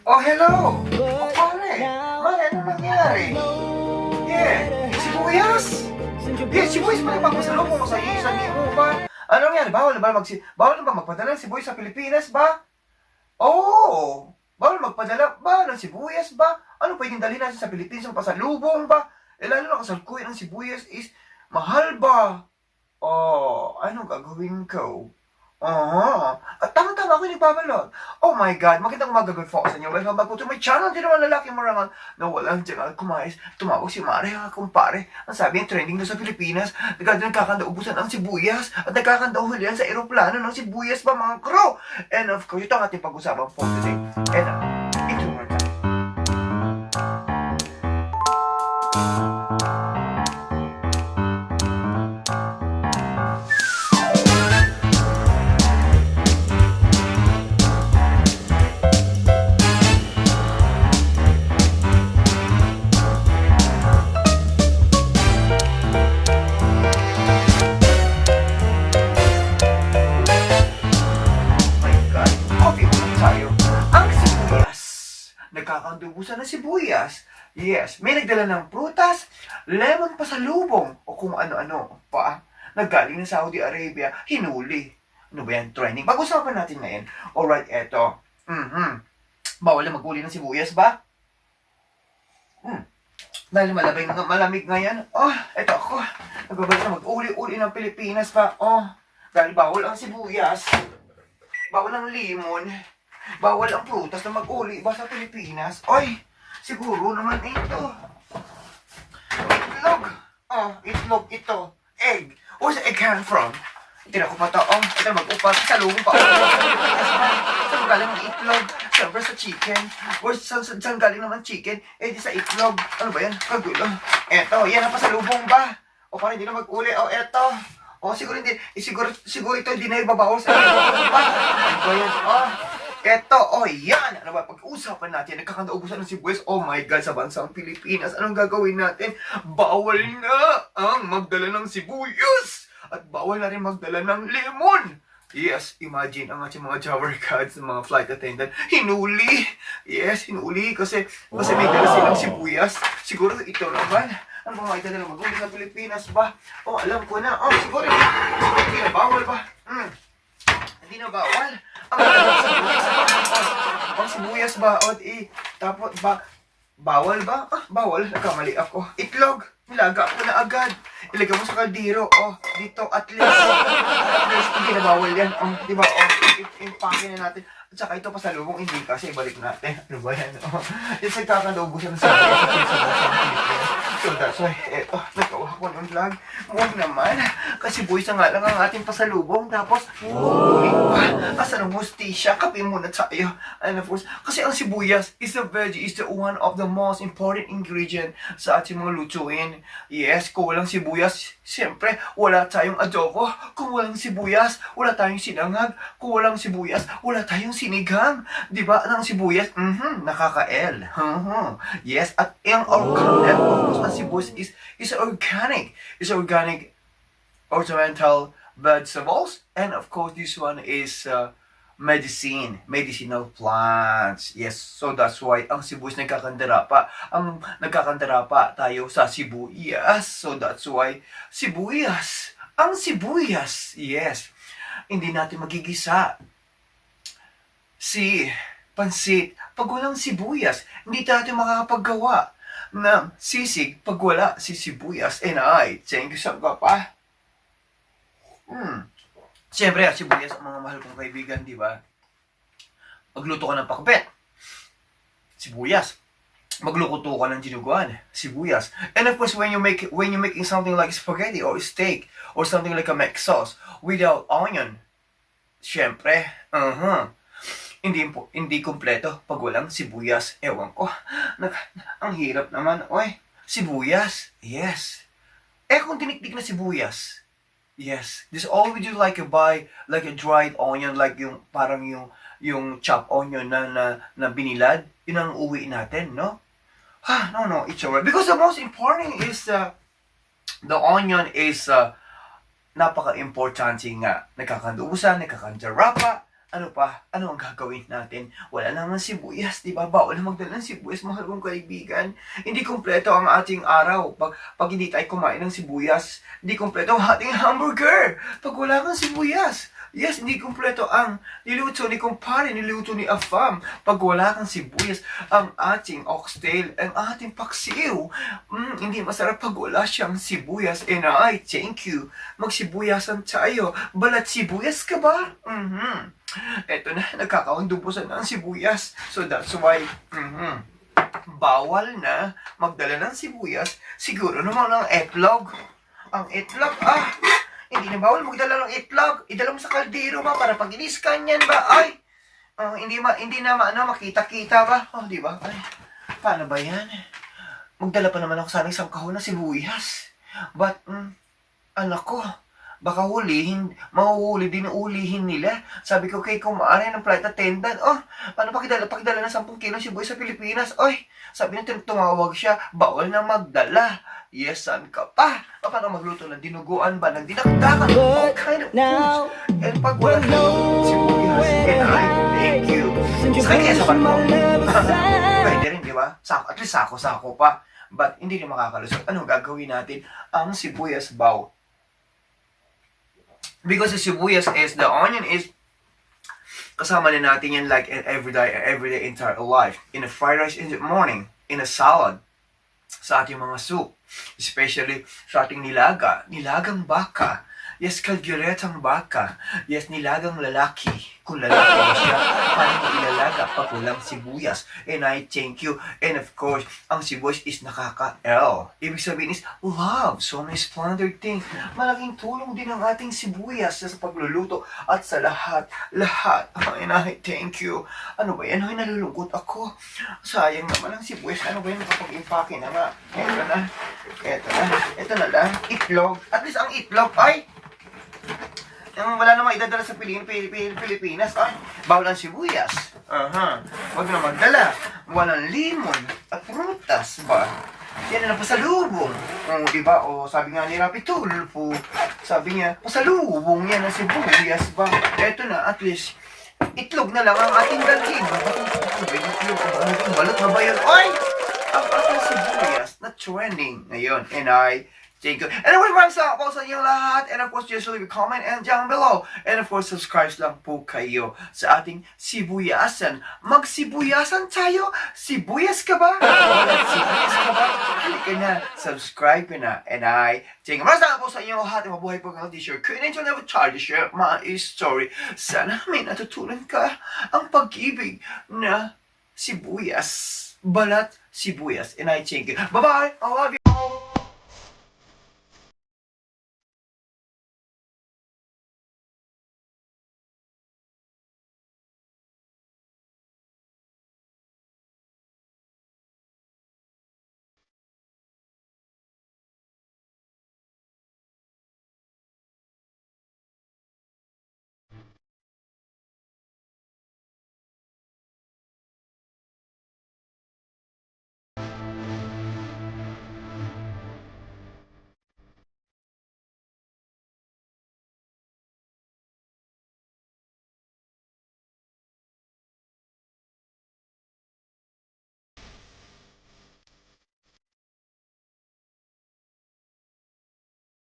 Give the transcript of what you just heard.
Oh, hello! Oh, pare! Mare, ano nangyari? Yeah, sibuyas! Yeah, sibuyas pa rin papasalubong mo sa isa niyo ba? Ano nangyari? Bawal na ba magpadala ng sibuyas sa Pilipinas ba? Oh! Bawal magpadala ba ng sibuyas ba? Ano pwedeng dalhin natin sa Pilipinas ng pasalubong ba? Eh, lalo na kasalkuyan ng sibuyas is mahal ba? Oh, anong gagawin ko? At tama-tama ako nagbabalot. Oh my God, magandang umaga, good folks. And welcome back to my channel. Di naman lalaki marangal na walang tiyangal kumayos. Tumawag si Mare, kumpare. Ang sabi yung trending na sa Pilipinas, nagkakanda ubusan ang sibuyas at nagkakanda hulihan sa eroplano ng sibuyas pa mga crew. And of course, ito ang ating pag-usapan for today. And ito naman tayo. Nagkakandubusan ng sibuyas. Yes, may nagdala ng prutas, lemon pasalubong, o kung ano-ano pa. Naggaling ng Saudi Arabia, hinuli. Ano ba yan? Trending. Pag-usapan natin ngayon. Alright, eto. Bawal na mag-uli ng sibuyas ba? Dahil malamig ngayon. Oh, eto ako. Nagbabalik na mag-uli-uli ng Pilipinas pa. Oh, dahil bawal ang sibuyas. Bawal ang limon. Bawal ang prutas na mag-uli ba sa Pilipinas? Oy, siguro naman ito. Itlog. Oh, itlog ito. Egg. Where's the egg come from? Tira ko pa to. Oh, ito mag-upas. Sa lubong pa. Saan galing ang itlog? Siyempre sa chicken. Saan galing naman chicken? Eh, di sa itlog. Ano ba yan? Kagulo. Eto, yan ang pasalubong ba? O parang hindi na mag-uli. O, eto. O, siguro hindi. Siguro ito hindi na ibabawal sa itlog ba? Ano ba yan? Oh. Eto, yan! Ano ba, pag-usapan natin, nagkakandaubusan ng sibuyas, oh my God, sa bansang Pilipinas, anong gagawin natin? Bawal na ang magdala ng sibuyas! At bawal na rin magdala ng lemon! Yes, imagine ang ating mga Jawar Cats, mga flight attendant, hinuli! Yes, hinuli kasi may dala silang sibuyas. Siguro ito naman, ano ba mga itadala mag-uli sa Pilipinas ba? Oh, alam ko na, siguro hindi na bawal ba? Hindi na bawal. Ang sibuyas ba? Tapos bawal ba? Bawal. Nagkamali ako. Itlog. Nilaga ko na agad. Ilagay mo sa kaldero. Dito at least hindi na bawal yan. Di ba? Impake na natin. At saka ito pasalubong hindi kasi balik natin. Ano ba yan? Yung nagkakandaubusan ng sibuyas. So that's why, nagawa ko ng vlog. Huwag naman. Kasi boys na nga lang ang ating pasalubong. Tapos, asa ng hostisya, kape muna tayo. And of course, kasi ang sibuyas is the one of the most important ingredient sa ating mga lutuin. Yes, kung walang sibuyas, siyempre, wala tayong adobo. Kung walang sibuyas, wala tayong sinangag. Kung walang sibuyas, wala tayong sinigang. Diba? Ang sibuyas, nakaka-L. Yes, at ang organic, ang sibuyas is organic. It's organic ornamental vegetables, and of course this one is medicinal plants. Yes, so that's why ang sibuyas nagkakandara pa tayo sa sibuyas. So that's why ang sibuyas, yes, hindi natin magigisa si pansit pag walang sibuyas. Hindi tayo makakapaggawa ng sisig pag wala si sibuyas. And thank you sa pa. Siyempre, sibuyas ang mga mahal kong kaibigan, di ba? Magluto ka ng pakbet, sibuyas. Magluto ka ng dinuguan, sibuyas. And of course, when you're making something like spaghetti or steak or something like a mixed sauce without onion, siyempre, hindi kumpleto pag walang sibuyas. Ewan ko, ang hirap naman. Sibuyas, yes. Kung tiniktik na sibuyas, yes, this all we do like buy like a dried onion, like yung parang yung chopped onion na binilad, yun ang uwi natin, no? No, it's alright. Because the most important is the onion is napaka-importante nga. Nagkakandubusan, nagkakandarapa, Ano pa? Ano ang gagawin natin? Wala naman sibuyas, di ba? Bawal na magdala ng sibuyas, mahal kong kaibigan. Hindi kumpleto ang ating araw pag hindi tayo kumain ng sibuyas. Hindi kumpleto ang ating hamburger pag wala kang sibuyas. Yes, hindi kumpleto ang niluto ni kumpare, niluto ni Afam. Pag wala kang sibuyas, ang ating oxtail, ang ating paksiw. Hindi masarap pag wala siyang sibuyas. And I thank you. Magsibuyasan tayo. Balat sibuyas ka ba? Eto na, nagkakaundubusan na ang sibuyas. So that's why, bawal na magdala ng sibuyas. Siguro naman ang etlog. Ang etlog, hindi na bawal magdala ng itlog. Idala mo sa kaldero ba para pag iniskan yan ba? Ay, hindi na makita-kita ba? Di ba? Ay, paano ba yan? Magdala pa naman ako sana isang kahon na sibuyas. But, anak ko, baka mahuhuli din ang ulihin nila. Sabi ko kay kumare ng flight attendant, paano pakidala ng 10 kilo sibuyas sa Pilipinas? Oy, sabi niya, tumawag siya, bawal na magdala. Yes, saan ka pa? Paano magluto ng dinuguan ba? Ng dinakdakan? All kind of foods. And pag wala sibuyas, thank you. Sakay kaya sa barko. Pwede rin, di ba? At least sako pa. But hindi rin makakalusot. Ano gagawin natin? Ang sibuyas baw. Because the sibuyas the onion is, kasama na natin yan like everyday entire life. In a fried rice in the morning, in a salad, sa ating mga soup, especially sa ating nilagang baka. Yes, kalgyuretang baka. Yes, nilagang lalaki. Kung lalaki ba siya, paano mo ilalaga pag walang sibuyas? And I thank you. And of course, ang sibuyas is nakaka-L. Ibig sabihin is love. So may splendid thing. Malaking tulong din ang ating sibuyas sa pagluluto at sa lahat. And I thank you. Ano ba yan? Ay, nalulungkot ako. Sayang naman ang sibuyas. Ano ba yan? Kapag-impake na nga. Ito na lang. Itlog. At least ang itlog ay wala namang idadala sa Pilipinas. Ay, bawal ang sibuyas. Huwag na magdala. Walang limon at prutas ba? Yan na pasalubong. Diba? Sabi nga ni Rapi Tulfo, sabi niya, pasalubong yan ang sibuyas ba? Eto na, at least, itlog na lang ang ating dalhin. Balot na ba yun? Ay! Ang ating sibuyas na trending ngayon. And I thank you. And of course, maraming salamat po sa inyo lahat. And of course, just leave a comment and down below. And of course, subscribe lang po kayo sa ating sibuyasan. Magsibuyasan tayo? Sibuyas ka ba? Sibuyas ka ba? Halika na. Subscribe ka na. And I thank you. Maraming salamat po sa inyo lahat. And mabuhay po kayo t-shirt. Couldn't you never try to share my story? Sana may natutunan ka ang pag-ibig na sibuyas. Balat sibuyas. And I thank you. Bye-bye. I love you.